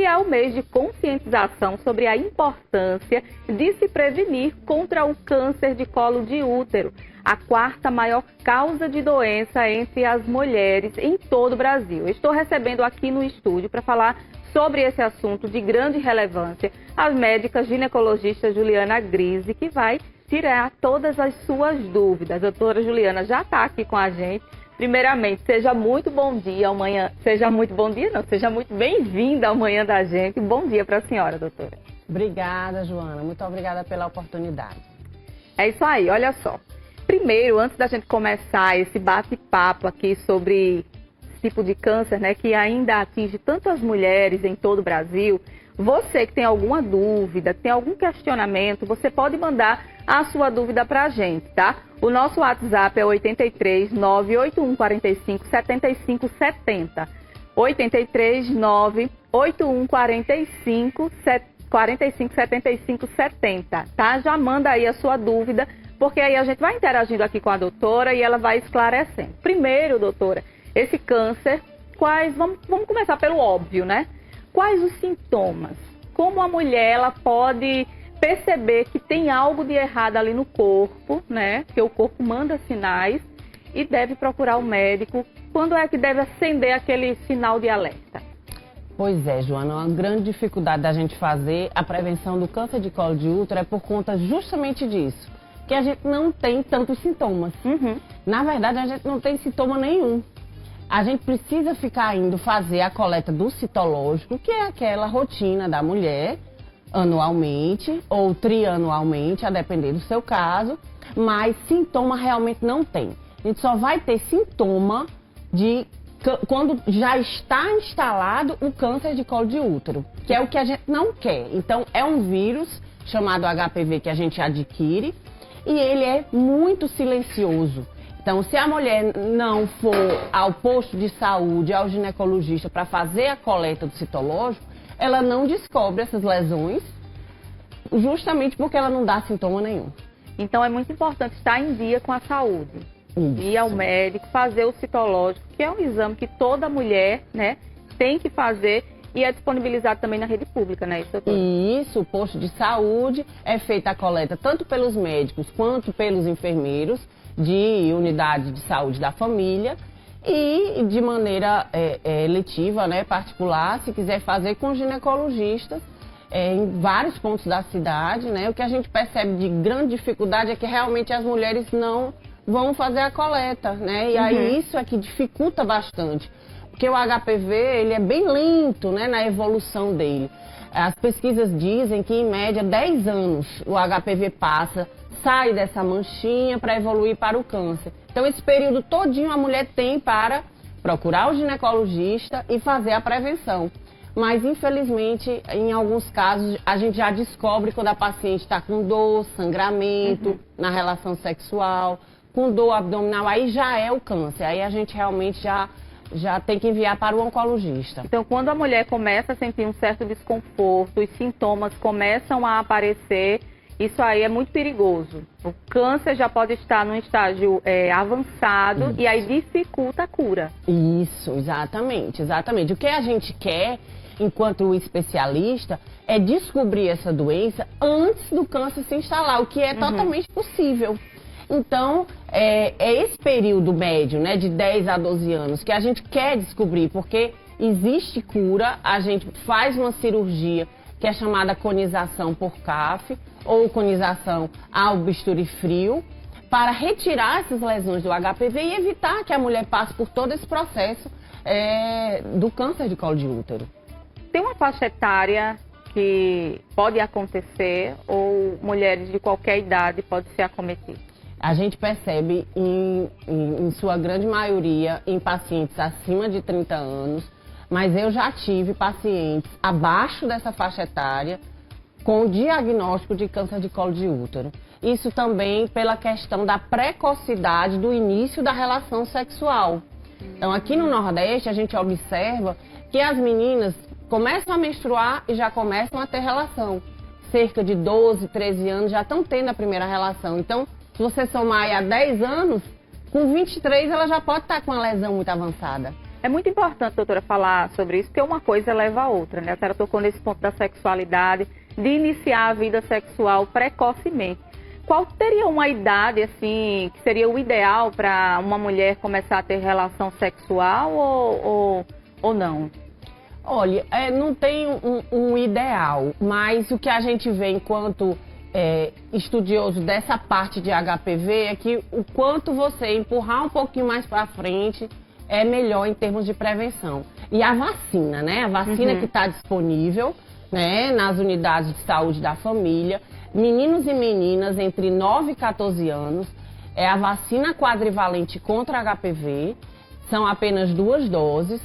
e é o mês de conscientização sobre a importância de se prevenir contra o câncer de colo de útero, a quarta maior causa de doença entre as mulheres em todo o Brasil. Eu estou recebendo aqui no estúdio para falar sobre esse assunto de grande relevância a médica ginecologista Juliana Grise, que vai tirar todas as suas dúvidas. A doutora Juliana já está aqui com a gente. Primeiramente, seja muito bom dia amanhã. Seja muito bem-vinda ao Manhã da Gente. Bom dia para a senhora, doutora. Obrigada, Joana. Muito obrigada pela oportunidade. É isso aí, olha só. Primeiro, antes da gente começar esse bate-papo aqui sobre esse tipo de câncer, né, que ainda atinge tantas mulheres em todo o Brasil, você que tem alguma dúvida, tem algum questionamento, você pode mandar a sua dúvida para a gente, tá? O nosso WhatsApp é 83 981 45 75 70. 83 981 45 75 70, tá? Já manda aí a sua dúvida, porque aí a gente vai interagindo aqui com a doutora e ela vai esclarecendo. Primeiro, doutora, esse câncer, vamos começar pelo óbvio, né? Quais os sintomas? Como a mulher ela pode perceber que tem algo de errado ali no corpo, né? Que o corpo manda sinais e deve procurar o médico. Quando é que deve acender aquele sinal de alerta? Pois é, Joana, uma grande dificuldade da gente fazer a prevenção do câncer de colo de útero é por conta justamente disso, que a gente não tem tantos sintomas. Na verdade, a gente não tem sintoma nenhum. A gente precisa ficar indo fazer a coleta do citológico, que é aquela rotina da mulher, anualmente ou trianualmente, a depender do seu caso, mas sintoma realmente não tem. A gente só vai ter sintoma quando já está instalado o câncer de colo de útero, que é o que a gente não quer. Então, é um vírus chamado HPV que a gente adquire e ele é muito silencioso. Então, se a mulher não for ao posto de saúde, ao ginecologista para fazer a coleta do citológico, ela não descobre essas lesões, justamente porque ela não dá sintoma nenhum. Então, é muito importante estar em dia com a saúde. Isso. Ir ao médico, fazer o citológico, que é um exame que toda mulher, né, tem que fazer e é disponibilizado também na rede pública, né? Isso, o posto de saúde é feita a coleta tanto pelos médicos quanto pelos enfermeiros de unidade de saúde da família e de maneira eletiva, né, particular, se quiser fazer com ginecologistas em vários pontos da cidade, né? O que a gente percebe de grande dificuldade é que realmente as mulheres não vão fazer a coleta, né? E aí isso é que dificulta bastante, porque o HPV ele é bem lento, né, na evolução dele. As pesquisas dizem que em média 10 anos o HPV passa, sai dessa manchinha para evoluir para o câncer. Então, esse período todinho a mulher tem para procurar o ginecologista e fazer a prevenção. Mas, infelizmente, em alguns casos, a gente já descobre quando a paciente está com dor, sangramento na relação sexual, com dor abdominal, aí já é o câncer. Aí a gente realmente já tem que enviar para o oncologista. Então, quando a mulher começa a sentir um certo desconforto, os sintomas começam a aparecer, isso aí é muito perigoso. O câncer já pode estar num estágio avançado e aí dificulta a cura. Isso, exatamente. O que a gente quer, enquanto especialista, é descobrir essa doença antes do câncer se instalar, o que é totalmente possível. Então, é esse período médio, né, de 10 a 12 anos, que a gente quer descobrir, porque existe cura, a gente faz uma cirurgia que é chamada conização por CAF, ou conização ao bisturi frio, para retirar essas lesões do HPV e evitar que a mulher passe por todo esse processo do câncer de colo de útero. Tem uma faixa etária que pode acontecer ou mulheres de qualquer idade podem ser acometidas? A gente percebe, em sua grande maioria, em pacientes acima de 30 anos, mas eu já tive pacientes abaixo dessa faixa etária com diagnóstico de câncer de colo de útero. Isso também pela questão da precocidade do início da relação sexual. Então, aqui no Nordeste, a gente observa que as meninas começam a menstruar e já começam a ter relação. Cerca de 12, 13 anos já estão tendo a primeira relação. Então, se você somar aí há 10 anos, com 23 ela já pode estar com uma lesão muito avançada. É muito importante, doutora, falar sobre isso, porque uma coisa leva a outra, né? A senhora tocou nesse ponto da sexualidade, de iniciar a vida sexual precocemente. Qual teria uma idade, assim, que seria o ideal para uma mulher começar a ter relação sexual ou não? Olha, não tem um ideal, mas o que a gente vê enquanto estudioso dessa parte de HPV é que o quanto você empurrar um pouquinho mais para frente é melhor em termos de prevenção. E a vacina, né? A vacina que está disponível, né, nas unidades de saúde da família, meninos e meninas entre 9 e 14 anos, é a vacina quadrivalente contra HPV, são apenas 2 doses,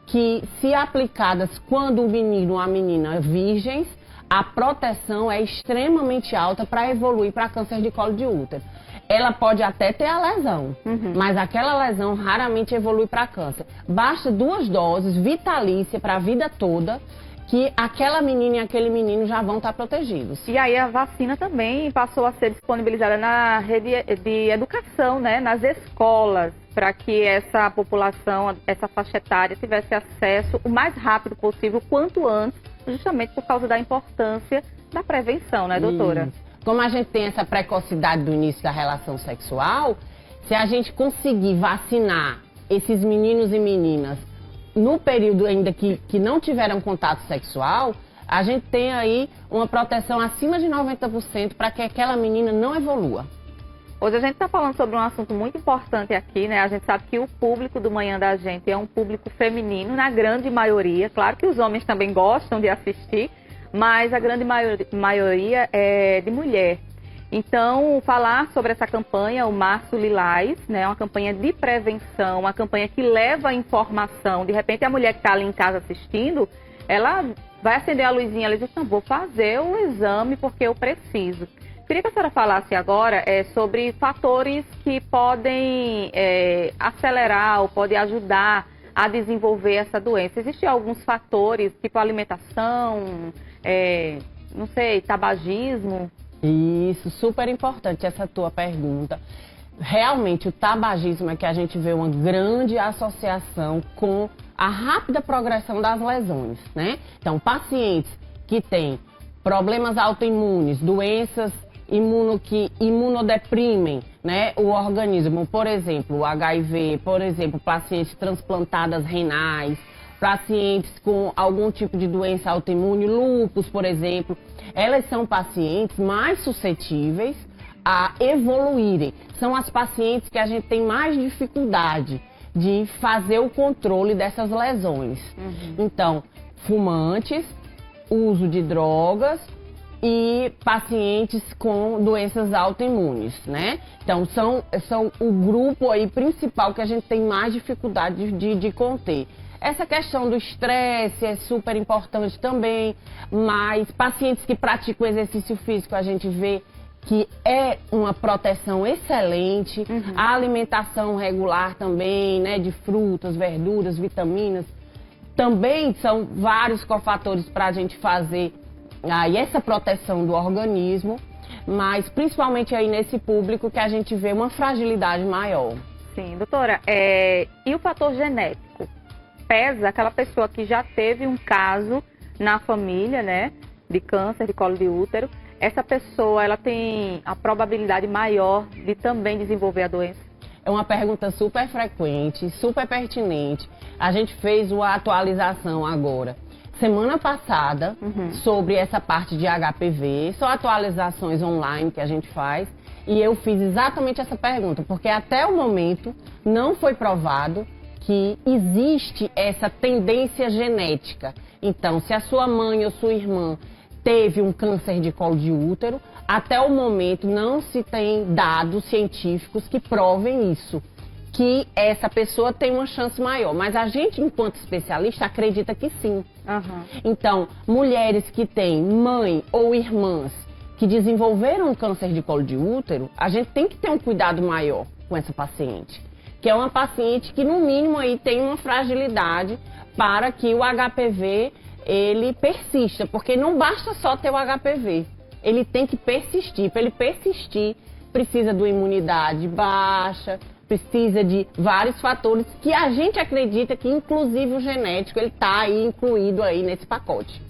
que se aplicadas quando o menino ou a menina virgens, a proteção é extremamente alta para evoluir para câncer de colo de útero. Ela pode até ter a lesão, mas aquela lesão raramente evolui para câncer. Basta 2 doses vitalícia para a vida toda, que aquela menina e aquele menino já vão estar protegidos. E aí a vacina também passou a ser disponibilizada na rede de educação, né, nas escolas, para que essa população, essa faixa etária, tivesse acesso o mais rápido possível, quanto antes, justamente por causa da importância da prevenção, né, doutora? Isso. Como a gente tem essa precocidade do início da relação sexual, se a gente conseguir vacinar esses meninos e meninas no período ainda que não tiveram contato sexual, a gente tem aí uma proteção acima de 90% para que aquela menina não evolua. Hoje a gente está falando sobre um assunto muito importante aqui, né? A gente sabe que o público do Manhã da Gente é um público feminino, na grande maioria. Claro que os homens também gostam de assistir, mas a grande maioria é de mulher. Então, falar sobre essa campanha, o Março Lilás, né, uma campanha de prevenção, uma campanha que leva informação. De repente, a mulher que está ali em casa assistindo, ela vai acender a luzinha, ela diz, não, vou fazer o exame porque eu preciso. Queria que a senhora falasse agora sobre fatores que podem acelerar ou podem ajudar a desenvolver essa doença. Existem alguns fatores, tipo alimentação, não sei, tabagismo? Isso, super importante essa tua pergunta. Realmente, o tabagismo é que a gente vê uma grande associação com a rápida progressão das lesões, né? Então, pacientes que têm problemas autoimunes, doenças que imunodeprimem, né, o organismo, por exemplo, o HIV, por exemplo, pacientes transplantadas renais, pacientes com algum tipo de doença autoimune, lúpus, por exemplo, elas são pacientes mais suscetíveis a evoluírem. São as pacientes que a gente tem mais dificuldade de fazer o controle dessas lesões. Então, fumantes, uso de drogas e pacientes com doenças autoimunes, né? Então, são o grupo aí principal que a gente tem mais dificuldade de conter. Essa questão do estresse é super importante também, mas pacientes que praticam exercício físico, a gente vê que é uma proteção excelente, a alimentação regular também, né, de frutas, verduras, vitaminas, também são vários cofatores para a gente fazer aí essa proteção do organismo, mas principalmente aí nesse público que a gente vê uma fragilidade maior. Sim, doutora, e o fator genético? Pesa aquela pessoa que já teve um caso na família, né, de câncer de colo de útero, essa pessoa, ela tem a probabilidade maior de também desenvolver a doença? É uma pergunta super frequente, super pertinente. A gente fez uma atualização agora, semana passada, sobre essa parte de HPV. São atualizações online que a gente faz. E eu fiz exatamente essa pergunta, porque até o momento não foi provado que existe essa tendência genética. Então, se a sua mãe ou sua irmã teve um câncer de colo de útero, até o momento não se tem dados científicos que provem isso, que essa pessoa tem uma chance maior. Mas a gente, enquanto especialista, acredita que sim. Então, mulheres que têm mãe ou irmãs que desenvolveram um câncer de colo de útero, a gente tem que ter um cuidado maior com essa paciente, que é uma paciente que, no mínimo, aí tem uma fragilidade para que o HPV ele persista, porque não basta só ter o HPV, ele tem que persistir. Para ele persistir, precisa de uma imunidade baixa, precisa de vários fatores que a gente acredita que, inclusive, o genético, ele está aí incluído aí nesse pacote.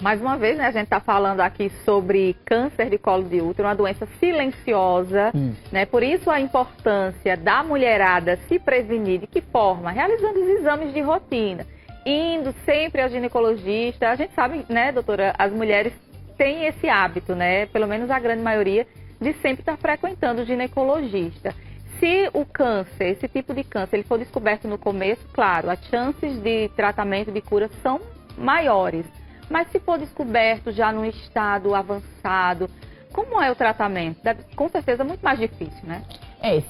Mais uma vez, né, a gente está falando aqui sobre câncer de colo de útero, uma doença silenciosa, né? Por isso a importância da mulherada se prevenir. De que forma? Realizando os exames de rotina, indo sempre ao ginecologista. A gente sabe, né, doutora, as mulheres têm esse hábito, né, pelo menos a grande maioria, de sempre estar frequentando o ginecologista. Se o câncer, esse tipo de câncer, ele for descoberto no começo, claro, as chances de tratamento, de cura são maiores. Mas se for descoberto já num estado avançado, como é o tratamento? Deve, com certeza, muito mais difícil, né?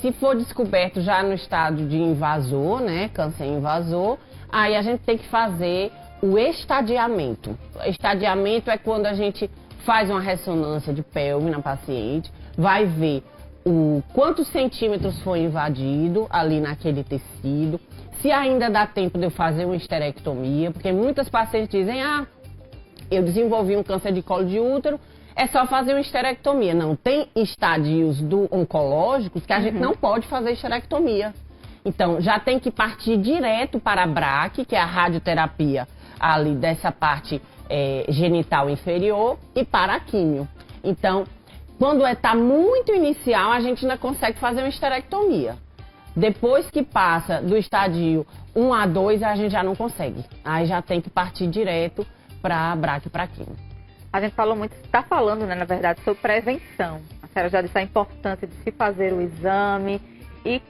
Se for descoberto já no estado de invasor, né, câncer invasor, aí a gente tem que fazer o estadiamento. Estadiamento é quando a gente faz uma ressonância de pelve na paciente, vai ver o quantos centímetros foi invadido ali naquele tecido, se ainda dá tempo de eu fazer uma esterectomia, porque muitas pacientes dizem, eu desenvolvi um câncer de colo de útero, é só fazer uma esterectomia. Não, tem estadios oncológicos que a gente não pode fazer esterectomia. Então, já tem que partir direto para a BRAC, que é a radioterapia ali dessa parte genital inferior, e para a químio. Então, quando está muito inicial, a gente ainda consegue fazer uma esterectomia. Depois que passa do estadio 1 a 2, a gente já não consegue. Aí já tem que partir direto para a BRAC e para a químio. A gente falou muito, está falando, né, na verdade, sobre prevenção. A senhora já disse a importância de se fazer o exame. E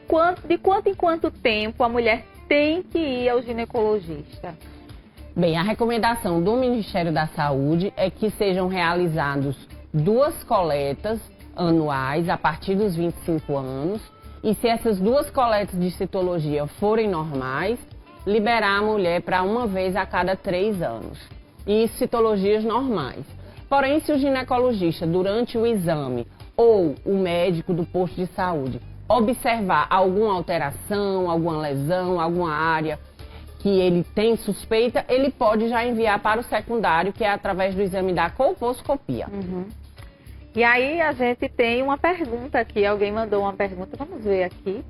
de quanto em quanto tempo a mulher tem que ir ao ginecologista? Bem, a recomendação do Ministério da Saúde é que sejam realizados 2 coletas anuais a partir dos 25 anos. E se essas 2 coletas de citologia forem normais, liberar a mulher para uma vez a cada 3 anos. E citologias normais. Porém, se o ginecologista, durante o exame, ou o médico do posto de saúde, observar alguma alteração, alguma lesão, alguma área que ele tem suspeita, ele pode já enviar para o secundário, que é através do exame da colposcopia. E aí a gente tem uma pergunta aqui, alguém mandou uma pergunta, vamos ver aqui,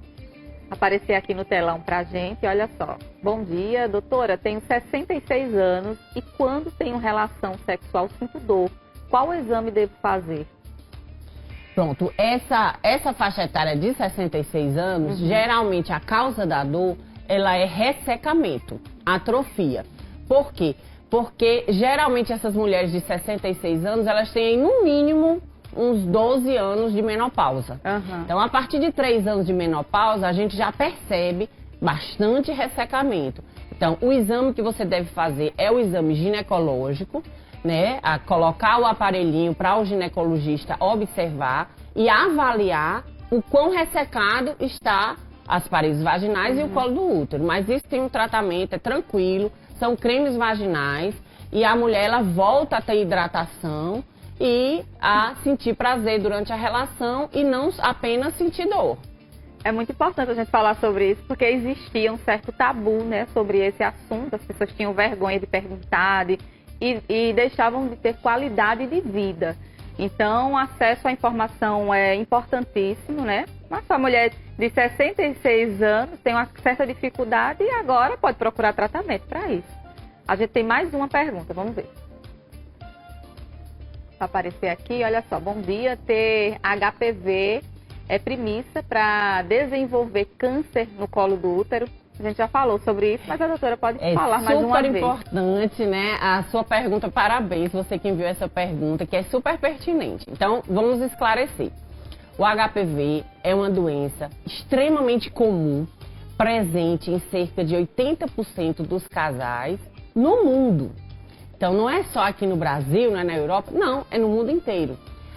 aparecer aqui no telão pra gente, olha só. Bom dia, doutora, tenho 66 anos e quando tenho relação sexual sinto dor. Qual exame devo fazer? Pronto, essa faixa etária de 66 anos, geralmente a causa da dor, ela é ressecamento, atrofia. Por quê? Porque geralmente essas mulheres de 66 anos, elas têm no mínimo uns 12 anos de menopausa. Então, a partir de 3 anos de menopausa, a gente já percebe bastante ressecamento. Então, o exame que você deve fazer é o exame ginecológico, né? A colocar o aparelhinho para o ginecologista observar e avaliar o quão ressecado está as paredes vaginais e o colo do útero. Mas isso tem um tratamento, é tranquilo, são cremes vaginais e a mulher ela volta a ter hidratação e a sentir prazer durante a relação e não apenas sentir dor. É muito importante a gente falar sobre isso, porque existia um certo tabu, né, sobre esse assunto. As pessoas tinham vergonha de perguntar e deixavam de ter qualidade de vida. Então, o acesso à informação é importantíssimo, né? Mas a mulher de 66 anos tem uma certa dificuldade e agora pode procurar tratamento para isso. A gente tem mais uma pergunta, vamos ver. Vai aparecer aqui, olha só. Bom dia, ter HPV é premissa para desenvolver câncer no colo do útero. A gente já falou sobre isso, mas a doutora pode falar mais uma vez. É super importante, né? A sua pergunta, parabéns, você que enviou essa pergunta, que é super pertinente. Então, vamos esclarecer. O HPV é uma doença extremamente comum, presente em cerca de 80% dos casais no mundo. Então, não é só aqui no Brasil, não é na Europa, não, é no mundo inteiro.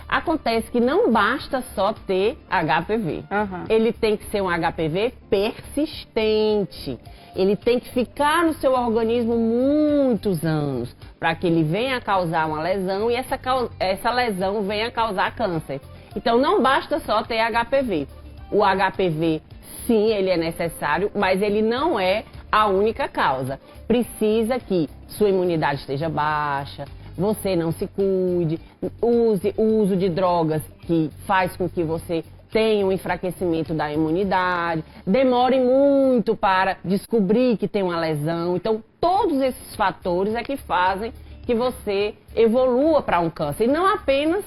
Acontece que não basta só ter HPV. Ele tem que ser um HPV persistente. Ele tem que ficar no seu organismo muitos anos para que ele venha causar uma lesão e essa lesão venha causar câncer. Então, não basta só ter HPV. O HPV, sim, ele é necessário, mas ele não é a única causa. Precisa que sua imunidade esteja baixa, você não se cuide, use o uso de drogas que faz com que você tem um enfraquecimento da imunidade, demore muito para descobrir que tem uma lesão. Então, todos esses fatores é que fazem que você evolua para um câncer, e não apenas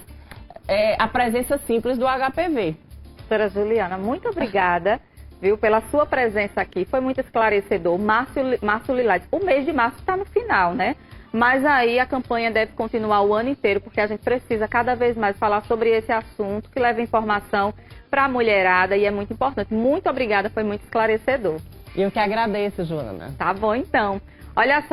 a presença simples do HPV. Doutora Juliana, muito obrigada, viu, pela sua presença aqui. Foi muito esclarecedor. Março Lilás, o mês de março está no final, né? Mas aí a campanha deve continuar o ano inteiro, porque a gente precisa cada vez mais falar sobre esse assunto, que leva informação para a mulherada e é muito importante. Muito obrigada, foi muito esclarecedor. Eu que agradeço, Joana. Tá bom, então. Olha só.